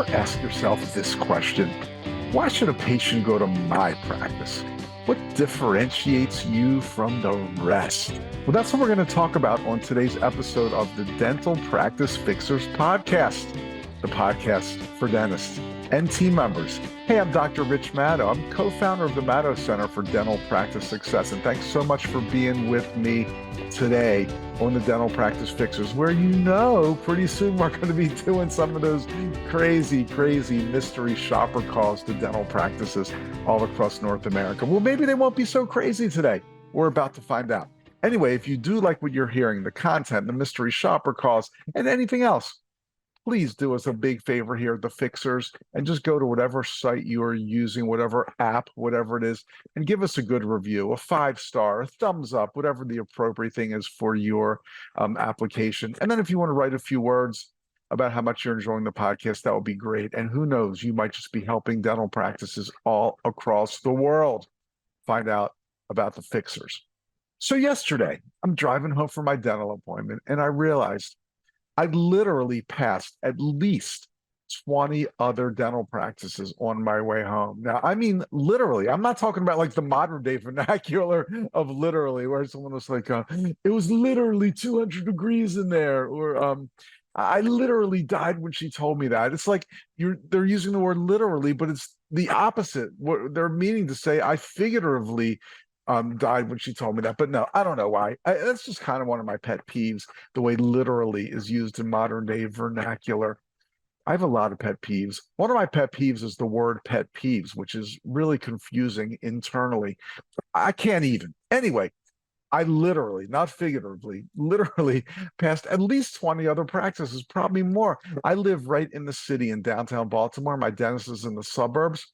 ever ask yourself this question? Why should a patient go to my practice? What differentiates you from the rest? Well, that's what we're going to talk about on today's episode of the Dental Practice Fixers podcast, the podcast for dentists and team members. Hey, I'm Dr. Rich Maddow. I'm co-founder of the Maddow Center for Dental Practice Success. And thanks so much for being with me today on the Dental Practice Fixers, where pretty soon we're going to be doing some of those crazy mystery shopper calls to dental practices all across North America. Well, maybe they won't be so crazy today. We're about to find out. Anyway, if you do like what you're hearing, the content, the mystery shopper calls, and anything else, please do us a big favor here at the Fixers and just go to whatever site you are using, whatever app, whatever it is, and give us a good review, a 5-star, a thumbs up, whatever the appropriate thing is for your application. And then if you want to write a few words about how much you're enjoying the podcast, that would be great. And who knows, you might just be helping dental practices all across the world find out about the Fixers. So yesterday, I'm driving home from my dental appointment, and I realized I literally passed at least 20 other dental practices on my way home. Now, I mean, literally, I'm not talking about like the modern day vernacular of literally, where someone was like, it was literally 200 degrees in there, or I literally died when she told me that. It's like they're using the word literally, but it's the opposite. What they're meaning to say, I figuratively died when she told me that. But no, I don't know why. That's just kind of one of my pet peeves, the way literally is used in modern day vernacular. I have a lot of pet peeves. One of my pet peeves is the word pet peeves, which is really confusing internally. I can't even. Anyway, I literally, not figuratively, literally passed at least 20 other practices, probably more. I live right in the city in downtown Baltimore. My dentist is in the suburbs.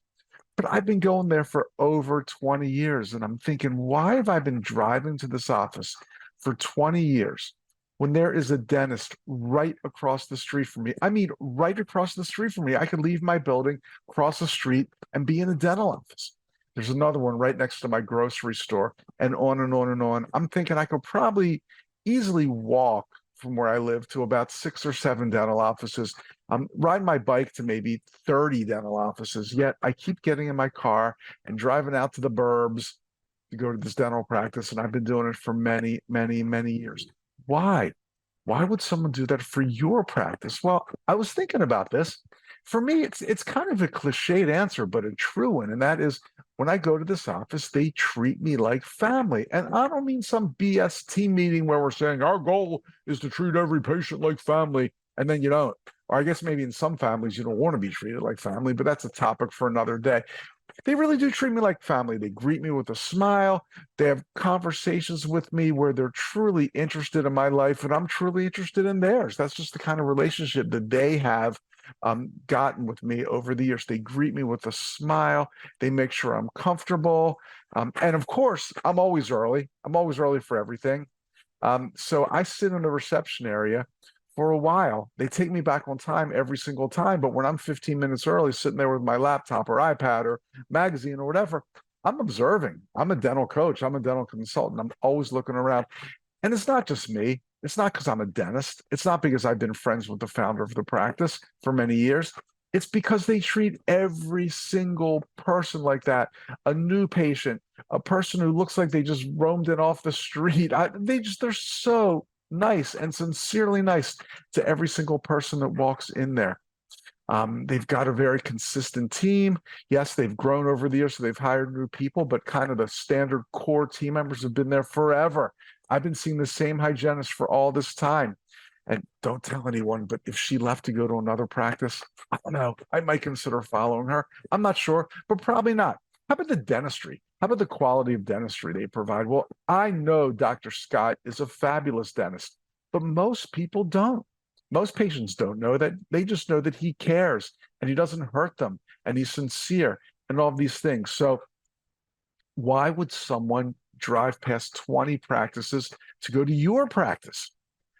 But I've been going there for over 20 years, and I'm thinking, why have I been driving to this office for 20 years when there is a dentist right across the street from me? I mean, right across the street from me. I could leave my building, cross the street, and be in a dental office. There's another one right next to my grocery store, and on and on and on. I'm thinking I could probably easily walk from where I live to about 6 or 7 dental offices. I'm riding my bike to maybe 30 dental offices, yet I keep getting in my car and driving out to the burbs to go to this dental practice, and I've been doing it for many years. Why? Why would someone do that for your practice? Well, I was thinking about this. For me, it's kind of a cliched answer, but a true one, and that is when I go to this office, they treat me like family. And I don't mean some BS team meeting where we're saying our goal is to treat every patient like family, and then you don't. Or I guess maybe in some families you don't want to be treated like family, but that's a topic for another day. They really do treat me like family. They greet me with a smile. They have conversations with me where they're truly interested in my life and I'm truly interested in theirs. That's just the kind of relationship that they have gotten with me over the years. They greet me with a smile. They make sure I'm comfortable. And of course, I'm always early. I'm always early for everything. So I sit in the reception area for a while. They take me back on time every single time. But when I'm 15 minutes early, sitting there with my laptop or iPad or magazine or whatever, I'm observing. I'm a dental coach. I'm a dental consultant. I'm always looking around. And it's not just me. It's not because I'm a dentist. It's not because I've been friends with the founder of the practice for many years. It's because they treat every single person like that. A new patient, a person who looks like they just roamed in off the street. They're so nice and sincerely nice to every single person that walks in there. They've got a very consistent team. Yes, they've grown over the years, so they've hired new people, but kind of the standard core team members have been there forever. I've been seeing the same hygienist for all this time. And don't tell anyone, but if she left to go to another practice, I don't know. I might consider following her. I'm not sure, but probably not. How about the dentistry? How about the quality of dentistry they provide? Well, I know Dr. Scott is a fabulous dentist, but most people don't. Most patients don't know that. They just know that he cares and he doesn't hurt them and he's sincere and all of these things. So why would someone drive past 20 practices to go to your practice?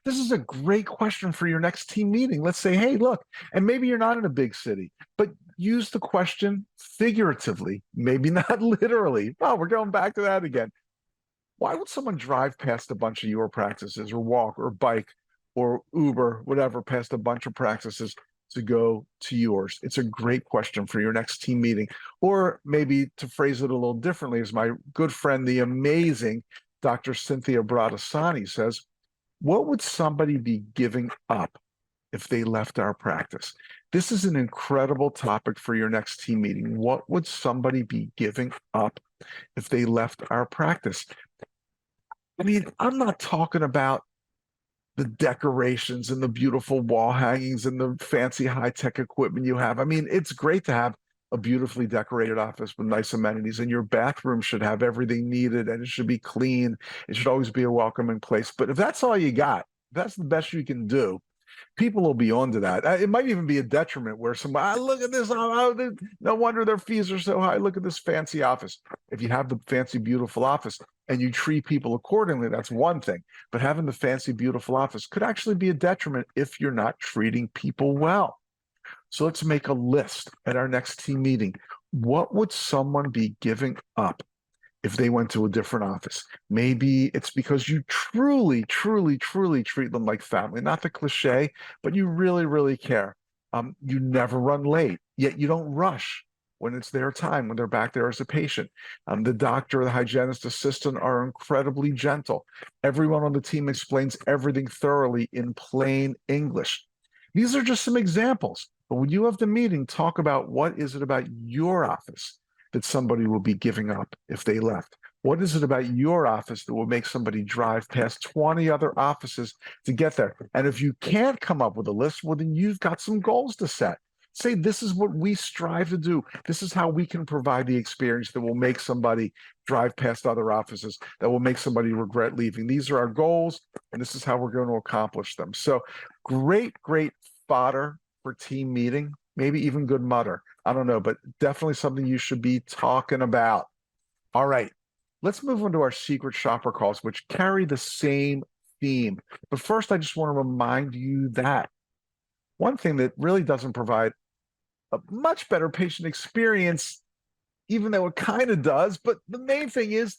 This is a great question for your next team meeting. Let's say, hey, look, and maybe you're not in a big city, but use the question figuratively, maybe not literally. Oh, we're going back to that again. Why would someone drive past a bunch of your practices or walk or bike or Uber, whatever, past a bunch of practices to go to yours? It's a great question for your next team meeting. Or maybe to phrase it a little differently, as my good friend, the amazing Dr. Cynthia Bradasani says, what would somebody be giving up if they left our practice? This is an incredible topic for your next team meeting. What would somebody be giving up if they left our practice? I mean, I'm not talking about the decorations and the beautiful wall hangings and the fancy high-tech equipment you have. I mean, it's great to have a beautifully decorated office with nice amenities, and your bathroom should have everything needed and it should be clean. It should always be a welcoming place. But if that's all you got, if that's the best you can do, people will be onto that. It might even be a detriment where somebody, look at this. No wonder their fees are so high. Look at this fancy office. If you have the fancy, beautiful office and you treat people accordingly, that's one thing. But having the fancy, beautiful office could actually be a detriment if you're not treating people well. So let's make a list at our next team meeting. What would someone be giving up if they went to a different office? Maybe it's because you truly, truly, truly treat them like family. Not the cliche, but you really, really care. You never run late, yet you don't rush when it's their time, when they're back there as a patient. The doctor, the hygienist assistant are incredibly gentle. Everyone on the team explains everything thoroughly in plain English. These are just some examples. But when you have the meeting, talk about what is it about your office that somebody will be giving up if they left? What is it about your office that will make somebody drive past 20 other offices to get there? And if you can't come up with a list, well, then you've got some goals to set. Say, this is what we strive to do. This is how we can provide the experience that will make somebody drive past other offices, that will make somebody regret leaving. These are our goals, and this is how we're going to accomplish them. So great, great fodder for team meeting, maybe even good mutter. I don't know, but definitely something you should be talking about. All right, let's move on to our secret shopper calls, which carry the same theme. But first, I just want to remind you that one thing that really doesn't provide a much better patient experience, even though it kind of does, but the main thing is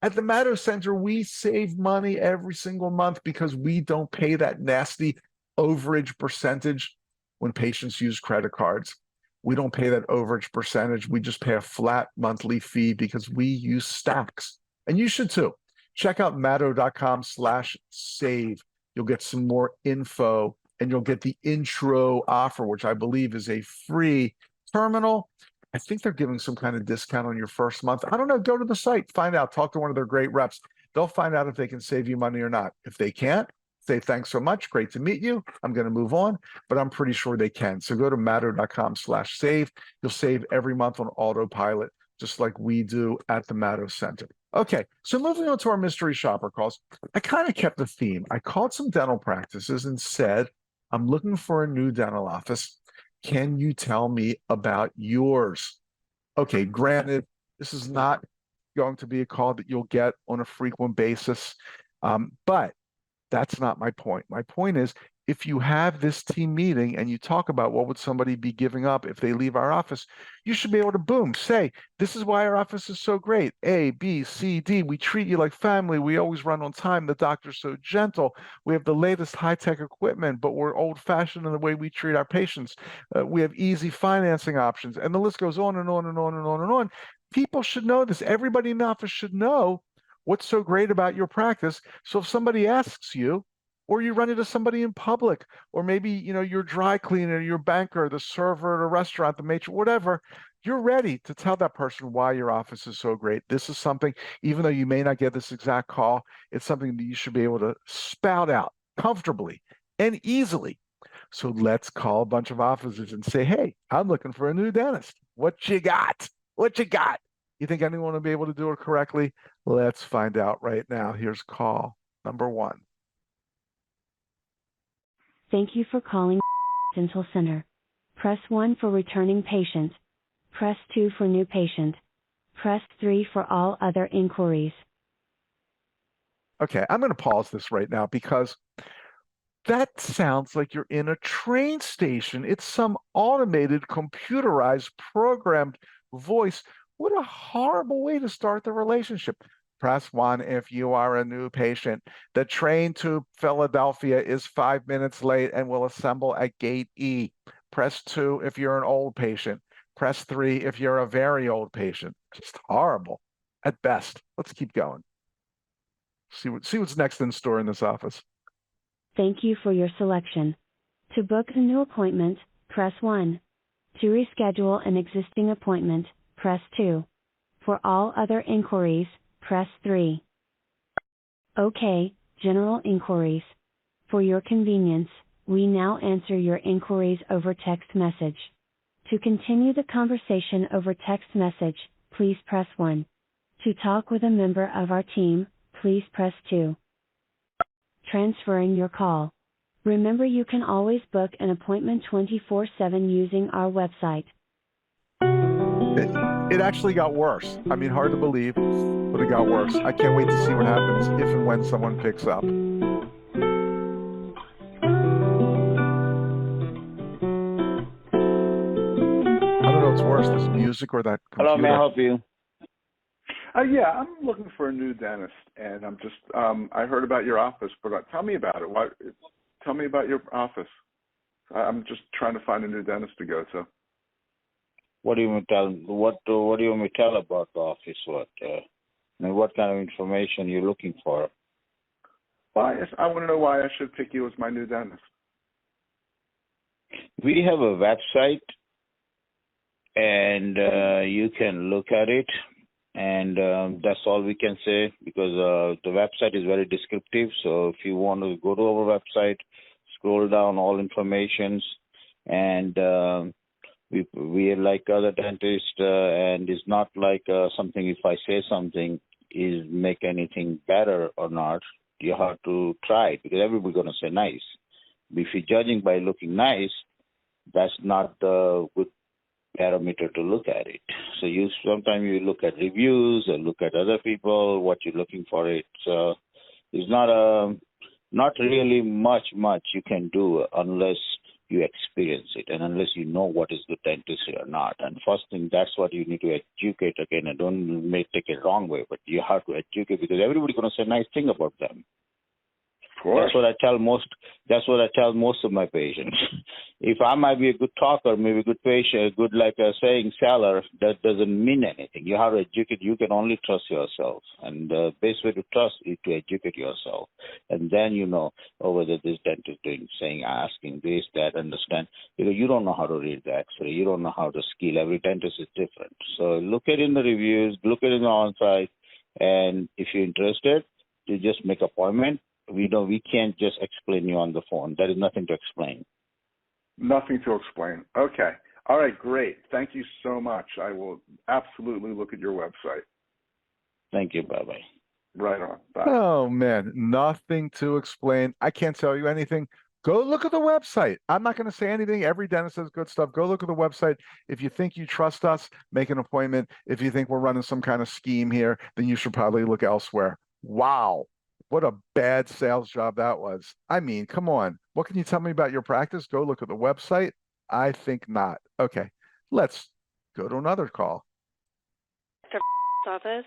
at the Mato Center, we save money every single month because we don't pay that nasty overage percentage when patients use credit cards. We don't pay that overage percentage. We just pay a flat monthly fee because we use stacks. And you should too. Check out matto.com/save. You'll get some more info and you'll get the intro offer, which I believe is a free terminal. I think they're giving some kind of discount on your first month. I don't know. Go to the site, find out, talk to one of their great reps. They'll find out if they can save you money or not. If they can't, say thanks so much. Great to meet you. I'm going to move on, but I'm pretty sure they can. So go to matto.com/save. You'll save every month on autopilot, just like we do at the Mato Center. Okay, so moving on to our mystery shopper calls. I kind of kept the theme. I called some dental practices and said, I'm looking for a new dental office. Can you tell me about yours? Okay, granted, this is not going to be a call that you'll get on a frequent basis, but that's not my point. My point is, if you have this team meeting and you talk about what would somebody be giving up if they leave our office, you should be able to, boom, say, this is why our office is so great. A, B, C, D. We treat you like family. We always run on time. The doctor's so gentle. We have the latest high-tech equipment, but we're old-fashioned in the way we treat our patients. We have easy financing options. And the list goes on and on and on and on and on. People should know this. Everybody in the office should know what's so great about your practice. So if somebody asks you, or you run into somebody in public, or maybe your dry cleaner, your banker, the server at a restaurant, the matron, whatever, you're ready to tell that person why your office is so great. This is something, even though you may not get this exact call, it's something that you should be able to spout out comfortably and easily. So let's call a bunch of offices and say, hey, I'm looking for a new dentist. What you got? What you got? You think anyone will be able to do it correctly? Let's find out right now. Here's call number 1. Thank you for calling Dental Center. Press 1 for returning patient. Press 2 for new patient. Press 3 for all other inquiries. Okay, I'm going to pause this right now because that sounds like you're in a train station. It's some automated, computerized, programmed voice. What a horrible way to start the relationship. Press 1 if you are a new patient. The train to Philadelphia is 5 minutes late and will assemble at gate E. Press 2 if you're an old patient. Press 3 if you're a very old patient. Just horrible at best. Let's keep going. See what's next in store in this office. Thank you for your selection. To book a new appointment, press 1. To reschedule an existing appointment, press 2. For all other inquiries, press 3. Okay, general inquiries. For your convenience, we now answer your inquiries over text message. To continue the conversation over text message, please press 1. To talk with a member of our team, please press 2. Transferring your call. Remember, you can always book an appointment 24/7 using our website. It actually got worse. I mean, hard to believe, but it got worse. I can't wait to see what happens if and when someone picks up. I don't know what's worse, this music or that computer. Hello, may I help you? Yeah, I'm looking for a new dentist, and I'm just, I heard about your office, but tell me about it. Tell me about your office. I'm just trying to find a new dentist to go to. What do you want me to tell? What do you want me to tell about the office? And what kind of information you're looking for? Well, I want to know why I should pick you as my new dentist. We have a website, and you can look at it, and that's all we can say, because the website is very descriptive. So if you want to go to our website, scroll down all informations, and we are like other dentists, and it's not like something, if I say something, is make anything better or not. You have to try it, because everybody's going to say nice. If you're judging by looking nice, that's not a good parameter to look at it. So sometimes you look at reviews or look at other people, what you're looking for it. So it's not really much you can do unless you experience it, and unless you know what is good dentistry or not. And first thing, that's what you need to educate again. And don't take it wrong way, but you have to educate, because everybody's going to say nice thing about them. That's what I tell most. That's what I tell most of my patients. If I might be a good talker, maybe a good patient, good like a saying seller, that doesn't mean anything. You have to educate. You can only trust yourself, and the best way to trust is to educate yourself, and then you know whether this dentist doing, saying, asking this, that, understand. Because you don't know how to read the X-ray, you don't know how to skill. Every dentist is different. So look at it in the reviews, look at it in the on-site, and if you're interested, you just make appointment. We can't just explain you on the phone. There is nothing to explain. Nothing to explain. Okay. All right, great. Thank you so much. I will absolutely look at your website. Thank you. Bye-bye. Right on. Bye. Oh, man, nothing to explain. I can't tell you anything. Go look at the website. I'm not going to say anything. Every dentist says good stuff. Go look at the website. If you think you trust us, make an appointment. If you think we're running some kind of scheme here, then you should probably look elsewhere. Wow. What a bad sales job that was. I mean, come on. What can you tell me about your practice? Go look at the website. I think not. Okay, let's go to another call. Office.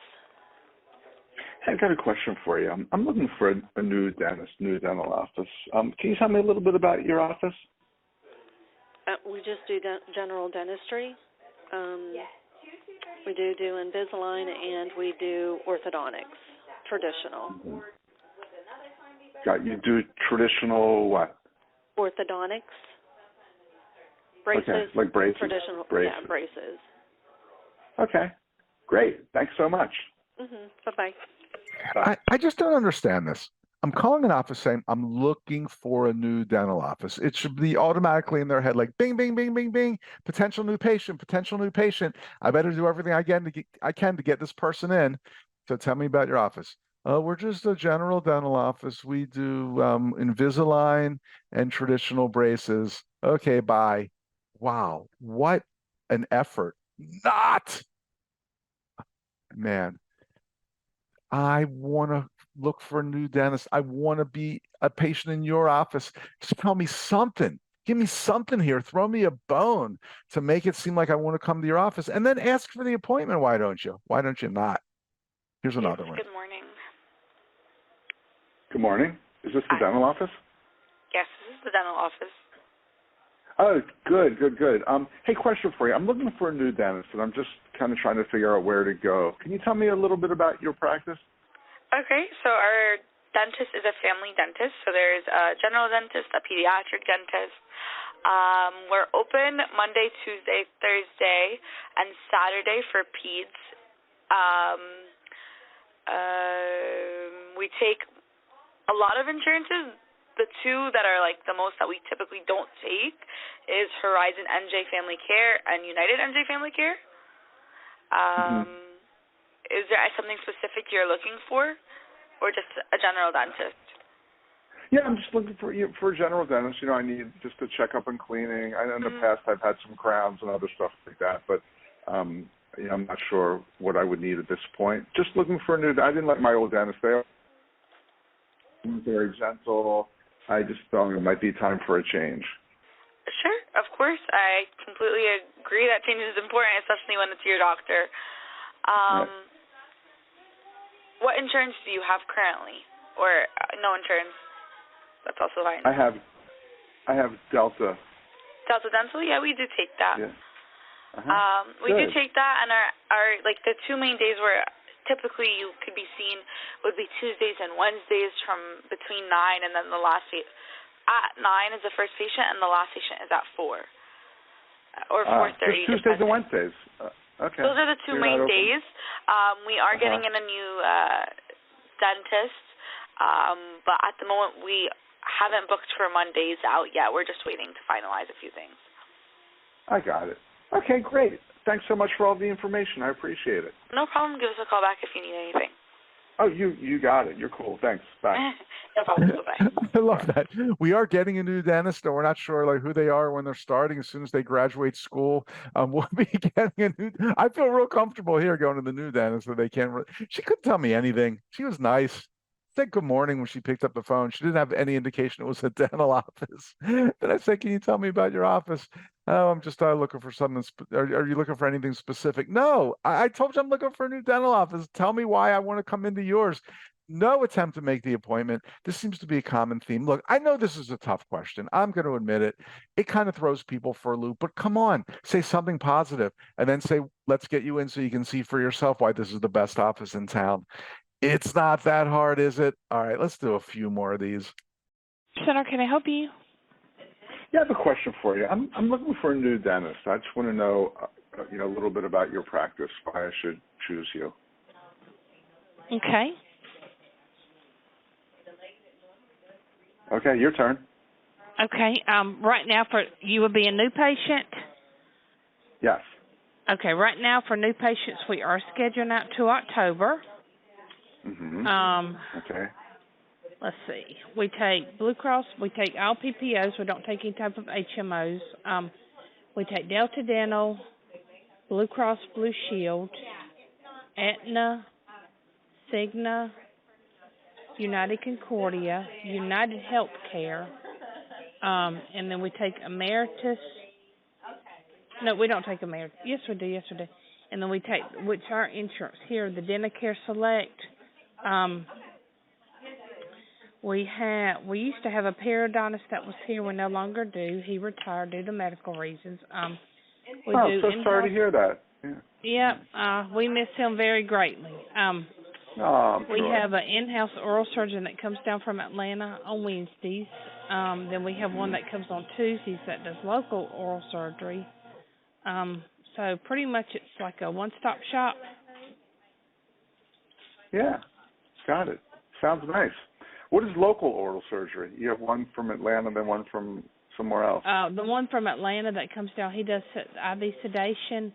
I've got a question for you. I'm looking for a new dentist, new dental office. Can you tell me a little bit about your office? We just do general dentistry. We do Invisalign, and we do orthodontics, traditional. Mm-hmm. You do traditional what? Orthodontics. Braces. Okay, like braces. Traditional, braces. Yeah, braces. Okay, great. Thanks so much. Bye-bye. I just don't understand this. I'm calling an office saying I'm looking for a new dental office. It should be automatically in their head like bing, bing, bing, bing, bing, potential new patient, potential new patient. I better do everything I can to get this person in. So tell me about your office. We're just a general dental office. We do Invisalign and traditional braces. Okay, bye. Wow, what an effort. Not, man. I want to look for a new dentist. I want to be a patient in your office. Just tell me something. Give me something here. Throw me a bone to make it seem like I want to come to your office, and then ask for the appointment. Why don't you? Why don't you not? Here's another one. Good morning. Good morning. Is this the dental office? Yes, this is the dental office. Oh, good, good, good. Hey, question for you. I'm looking for a new dentist, and I'm just kind of trying to figure out where to go. Can you tell me a little bit about your practice? Okay, so our dentist is a family dentist. So there's a general dentist, a pediatric dentist. We're open Monday, Tuesday, Thursday, and Saturday for peds. We take a lot of insurances. The two that are like the most that we typically don't take is Horizon NJ Family Care and United NJ Family Care. Is there something specific you're looking for, or just a general dentist? Yeah, I'm just looking for a general dentist. You know, I need just a checkup and cleaning. I know in the past I've had some crowns and other stuff like that, but you know, I'm not sure what I would need at this point. Just looking for a new. I didn't like my old dentist. They were very gentle. I just thought it might be time for a change. Sure, of course. I completely agree that change is important, especially when it's your doctor. Right. What insurance do you have currently, or no insurance? That's also fine. I have Delta. Delta Dental? Yeah, we do take that. Yeah. We do take that, and our like the two main days where typically you could be seen would be Tuesdays and Wednesdays from between 9 and then the last at 9 is the first patient and the last patient is at 4 or 4:30. Tuesdays and Wednesdays. Okay. Those are the two main days. We are getting in a new dentist, but at the moment we haven't booked for Mondays out yet. We're just waiting to finalize a few things. I got it. Okay, great. Thanks so much for all the information. I appreciate it. No problem. Give us a call back if you need anything. Oh, you got it. You're cool. Thanks. Bye. No problem. Bye-bye. I love that. We are getting a new dentist, and we're not sure like who they are when they're starting. As soon as they graduate school, we'll be getting a new. I feel real comfortable here going to the new dentist. That they can't. She couldn't tell me anything. She was nice. Said good morning when she picked up the phone. She didn't have any indication it was a dental office. Then I said, "Can you tell me about your office?" Oh, I'm just looking for something. Are you looking for anything specific? No, I told you I'm looking for a new dental office. Tell me why I want to come into yours. No attempt to make the appointment. This seems to be a common theme. Look, I know this is a tough question. I'm going to admit it. It kind of throws people for a loop, but come on, say something positive and then say, let's get you in so you can see for yourself why this is the best office in town. It's not that hard, is it? All right, let's do a few more of these. Center, can I help you? Yeah, I have a question for you. I'm looking for a new dentist. I just want to know, a little bit about your practice, why I should choose you. Okay. Okay, your turn. Okay. Right now, for you would be a new patient. Yes. Okay. Right now, for new patients, we are scheduling out to October. Okay. Let's see. We take Blue Cross. We take all PPOs. We don't take any type of HMOs. We take Delta Dental, Blue Cross Blue Shield, Aetna, Cigna, United Concordia, United Healthcare, and then we take Emeritus. No, we don't take Emeritus. Yes, we do. Yes, we do. And then we take, which our insurance here, the Dentacare Select. We used to have a periodontist that was here. We no longer do. He retired due to medical reasons. We do so sorry to hear that. Yeah, we miss him very greatly. We have an in-house oral surgeon that comes down from Atlanta on Wednesdays. Then we have one that comes on Tuesdays that does local oral surgery. So pretty much it's like a one-stop shop. Yeah, got it. Sounds nice. What is local oral surgery? You have one from Atlanta, then one from somewhere else. The one from Atlanta that comes down, he does IV sedation,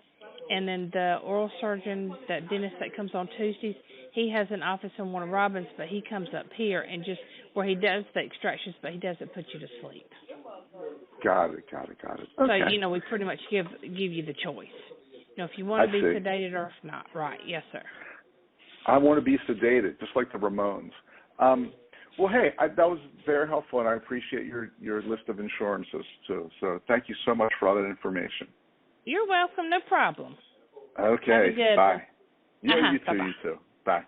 and then the oral surgeon, that dentist that comes on Tuesdays, he has an office in Warner Robins, but he comes up here and just where he does the extractions, but he doesn't put you to sleep. Got it. Okay. So, we pretty much give you the choice. If you want to be sedated or if not. Right, yes, sir. I want to be sedated, just like the Ramones. Well, hey, that was very helpful, and I appreciate your list of insurances, too. So thank you so much for all that information. You're welcome. No problem. Okay, bye. Yeah, you too, bye-bye. you too. Bye.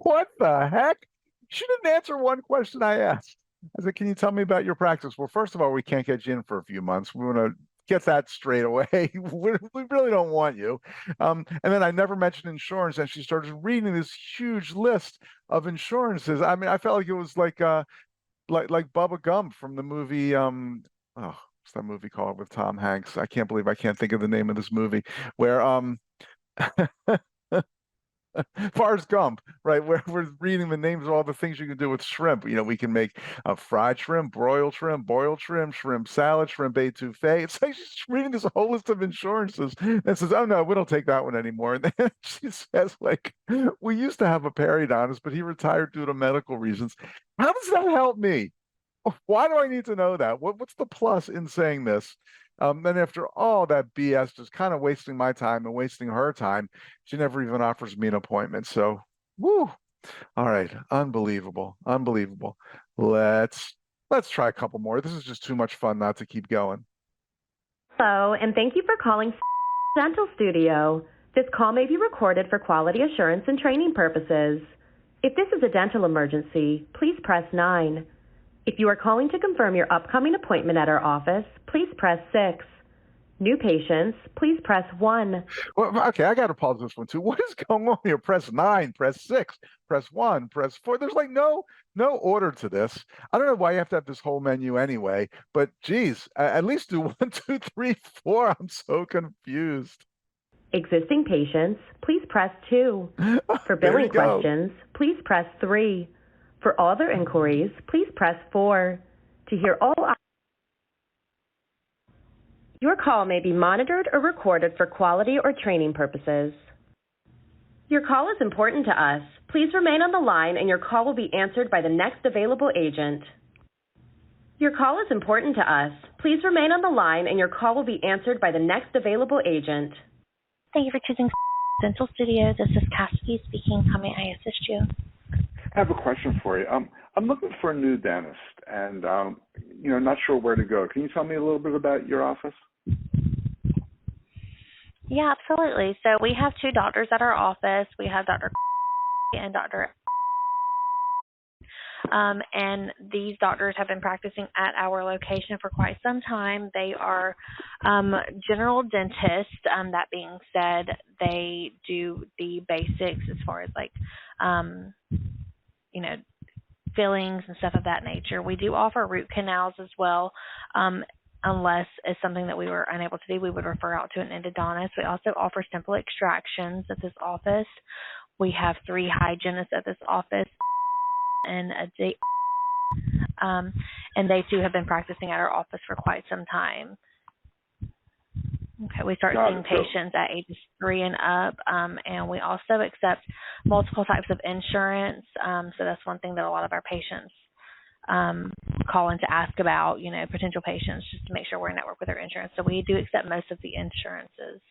What the heck? She didn't answer one question I asked. I said, can you tell me about your practice? Well, first of all, we can't get you in for a few months. We want to get that straight away. We really don't want you. And then I never mentioned insurance, and she started reading this huge list of insurances. I mean, I felt like it was like Bubba Gump from the movie. Oh, what's that movie called with Tom Hanks? I can't believe I can't think of the name of this movie where Forrest Gump, right? Where we're reading the names of all the things you can do with shrimp. We can make a fried shrimp, broiled shrimp, boiled shrimp, shrimp salad, shrimp etouffee. It's like she's reading this whole list of insurances and says, "Oh no, we don't take that one anymore." And then she says, "Like we used to have a periodontist, but he retired due to medical reasons." How does that help me? Why do I need to know that? What's the plus in saying this? Then after all that BS, just kind of wasting my time and wasting her time, she never even offers me an appointment. So, woo. All right, unbelievable, unbelievable. Let's try a couple more. This is just too much fun not to keep going. Hello, and thank you for calling Dental Studio. This call may be recorded for quality assurance and training purposes. If this is a dental emergency, please press 9. If you are calling to confirm your upcoming appointment at our office, please press 6. New patients, please press 1. Well, okay, I got to pause this one too. What is going on here? Press 9, press 6, press 1, press 4. There's like no order to this. I don't know why you have to have this whole menu anyway, but geez, at least do 1, 2, 3, 4. I'm so confused. Existing patients, please press 2. For billing questions, please press 3. For all other inquiries, please press 4. To hear all... Your call may be monitored or recorded for quality or training purposes. Your call is important to us. Please remain on the line and your call will be answered by the next available agent. Your call is important to us. Please remain on the line and your call will be answered by the next available agent. Thank you for choosing Dental Studio. This is Cassidy speaking. How may I assist you? I have a question for you. I'm looking for a new dentist, and not sure where to go. Can you tell me a little bit about your office? Yeah, absolutely. So we have 2 doctors at our office. We have Dr. and Dr. And these doctors have been practicing at our location for quite some time. They are general dentists. That being said, they do the basics as far as fillings and stuff of that nature. We do offer root canals as well. Unless it's something that we were unable to do, we would refer out to an endodontist. We also offer simple extractions at this office. We have 3 hygienists at this office and and they too have been practicing at our office for quite some time. Okay, we start seeing patients at ages 3 and up, and we also accept multiple types of insurance. So that's one thing that a lot of our patients call in to ask about, potential patients, just to make sure we're in network with their insurance. So we do accept most of the insurances.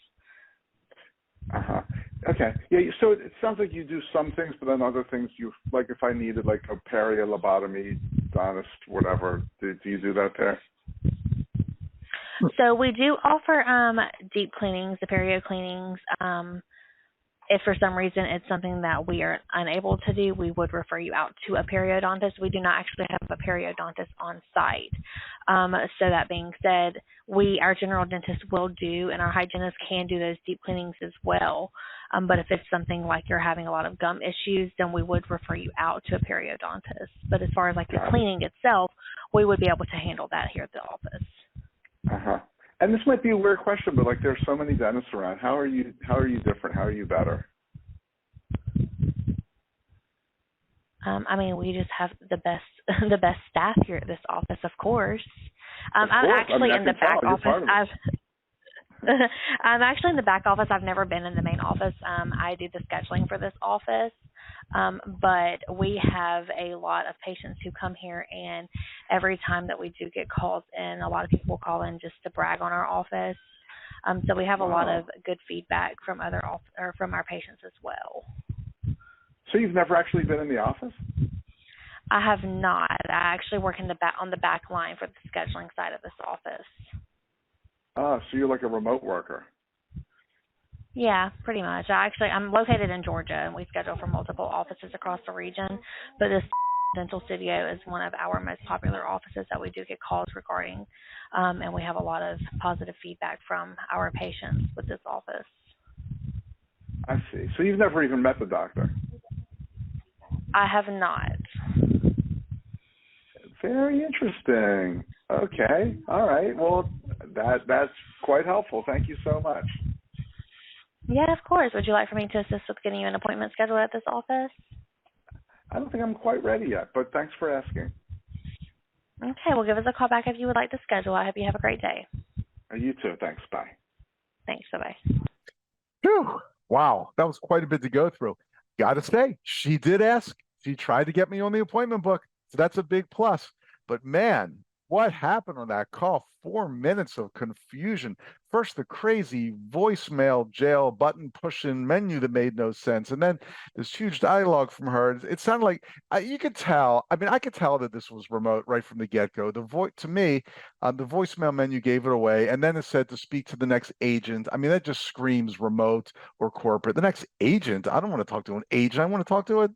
Okay. Yeah. So it sounds like you do some things, but then other things like if I needed like a lobotomy, dentist, whatever, do you do that there? So we do offer deep cleanings, the perio cleanings. If for some reason it's something that we are unable to do, we would refer you out to a periodontist. We do not actually have a periodontist on site. So that being said, our general dentist will do, and our hygienist can do those deep cleanings as well. But if it's something like you're having a lot of gum issues, then we would refer you out to a periodontist. But as far as the cleaning itself, we would be able to handle that here at the office. And this might be a weird question, but there's so many dentists around. How are you different? How are you better? We just have the best staff here at this office, of course. I'm actually in the back office. I'm actually in the back office. I've never been in the main office. I do the scheduling for this office. But we have a lot of patients who come here, and every time that we do get calls in, a lot of people call in just to brag on our office. So we have a lot of good feedback from from our patients as well. So you've never actually been in the office? I have not. I actually work on the back line for the scheduling side of this office. So you're like a remote worker. Yeah, pretty much. I'm located in Georgia, and we schedule for multiple offices across the region. But this Dental Studio is one of our most popular offices that we do get calls regarding, and we have a lot of positive feedback from our patients with this office. I see. So you've never even met the doctor? I have not. Very interesting. Okay. All right. Well, that's quite helpful. Thank you so much. Yeah, of course. Would you like for me to assist with getting you an appointment scheduled at this office? I don't think I'm quite ready yet, but thanks for asking. Okay, well, give us a call back if you would like to schedule. I hope you have a great day. You too. Thanks. Bye. Thanks. Bye-bye. Whew. Wow, that was quite a bit to go through. Gotta say, she did ask. She tried to get me on the appointment book, so that's a big plus. But man, what happened on that call? 4 minutes of confusion. First, the crazy voicemail jail button pushing menu that made no sense. And then this huge dialogue from her. It sounded like you could tell. I mean, I could tell that this was remote right from the get-go. To me, the voicemail menu gave it away. And then it said to speak to the next agent. I mean, that just screams remote or corporate. The next agent, I don't want to talk to an agent. I want to talk to a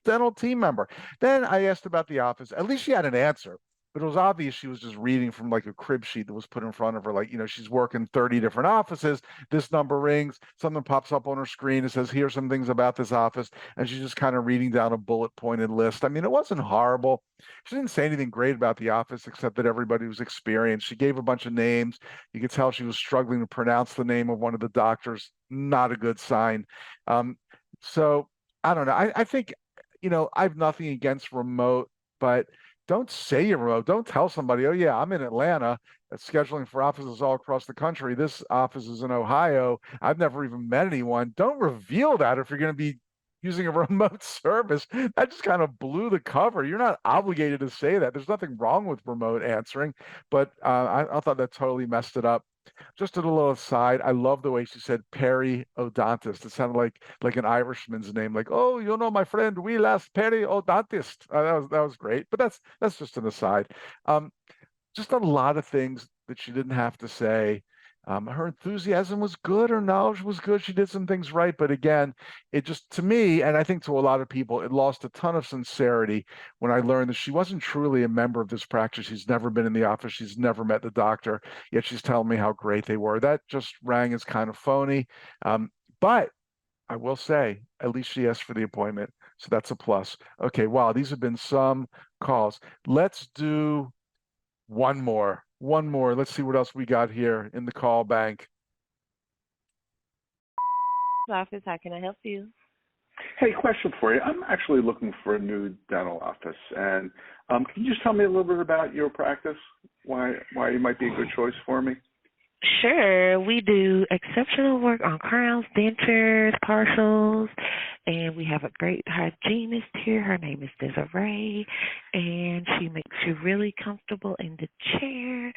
dental team member. Then I asked about the office. At least she had an answer. But it was obvious she was just reading from like a crib sheet that was put in front of her. Like, she's working 30 different offices. This number rings, something pops up on her screen. It says, here's some things about this office. And she's just kind of reading down a bullet pointed list. I mean, it wasn't horrible. She didn't say anything great about the office, except that everybody was experienced. She gave a bunch of names. You could tell she was struggling to pronounce the name of one of the doctors. Not a good sign. So I don't know. I think, I have nothing against remote, but don't say you're remote. Don't tell somebody, oh, yeah, I'm in Atlanta, scheduling for offices all across the country. This office is in Ohio. I've never even met anyone. Don't reveal that if you're going to be using a remote service. That just kind of blew the cover. You're not obligated to say that. There's nothing wrong with remote answering, but I thought that totally messed it up. Just a little aside, I love the way she said periodontist. It sounded like an Irishman's name, like, oh, my friend, we last periodontist. That was great, but that's just an aside. Just a lot of things that she didn't have to say. Her enthusiasm was good. Her knowledge was good. She did some things right. But again, it just, to me, and I think to a lot of people, it lost a ton of sincerity when I learned that she wasn't truly a member of this practice. She's never been in the office. She's never met the doctor, yet she's telling me how great they were. That just rang as kind of phony. But I will say, at least she asked for the appointment. So that's a plus. Okay, wow, these have been some calls. Let's do one more. Let's see what else we got here in the call bank. Office, how can I help you? Hey, question for you. I'm actually looking for a new dental office, and can you just tell me a little bit about your practice? Why you might be a good choice for me? Sure. We do exceptional work on crowns, dentures, partials, and we have a great hygienist here. Her name is Desiree, and she makes you really comfortable in the chair,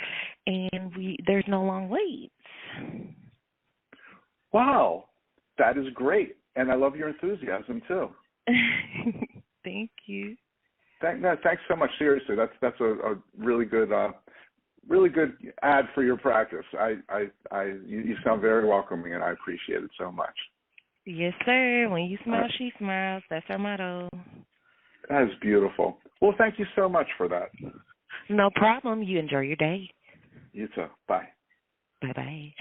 and there's no long waits. Wow, that is great, and I love your enthusiasm too. Thank you. Thanks so much. Seriously, that's a really good ad for your practice. You sound very welcoming, and I appreciate it so much. Yes, sir. When you smile, she smiles. That's our motto. That is beautiful. Well, thank you so much for that. No problem. You enjoy your day. You too. Bye. Bye-bye.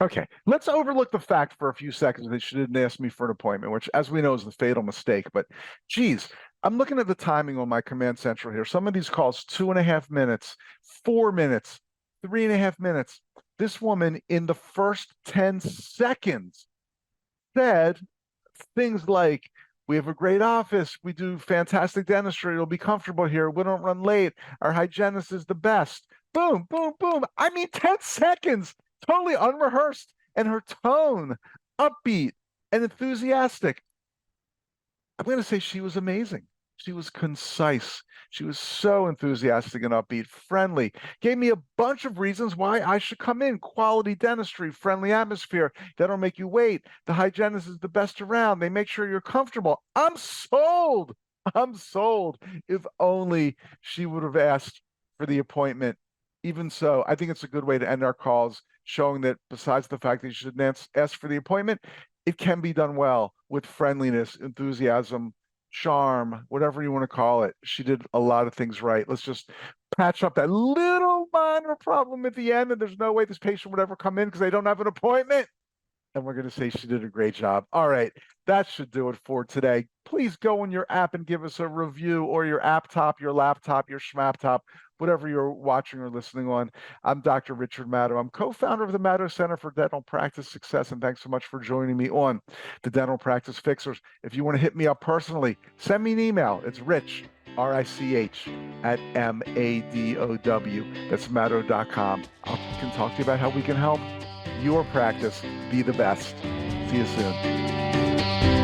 Okay, let's overlook the fact for a few seconds that she didn't ask me for an appointment, which, as we know, is the fatal mistake. But, geez, I'm looking at the timing on my Command Central here. Some of these calls, 2.5 minutes, 4 minutes, 3.5 minutes. This woman, in the first 10 seconds, said things like, we have a great office. We do fantastic dentistry. It'll be comfortable here. We don't run late. Our hygienist is the best. Boom, boom, boom. I mean, 10 seconds. Totally unrehearsed, and her tone, upbeat and enthusiastic. I'm going to say she was amazing. She was concise. She was so enthusiastic and upbeat, friendly, gave me a bunch of reasons why I should come in. Quality dentistry, friendly atmosphere. They don't make you wait. The hygienist is the best around. They make sure you're comfortable. I'm sold. If only she would have asked for the appointment. Even so, I think it's a good way to end our calls, showing that besides the fact that you shouldn't ask for the appointment, it can be done well with friendliness, enthusiasm, charm, whatever you want to call it. She did a lot of things right. Let's just patch up that little minor problem at the end, and there's no way this patient would ever come in because they don't have an appointment. And we're going to say she did a great job. All right, that should do it for today. Please go on your app and give us a review, or your app top, your laptop, your schmaptop, whatever you're watching or listening on. I'm Dr. Richard Maddow. I'm co-founder of the Maddow Center for Dental Practice Success, and thanks so much for joining me on the Dental Practice Fixers. If you want to hit me up personally, send me an email. It's Rich, R-I-C-H, at M-A-D-O-W. That's Maddow.com. I can talk to you about how we can help your practice be the best. See you soon.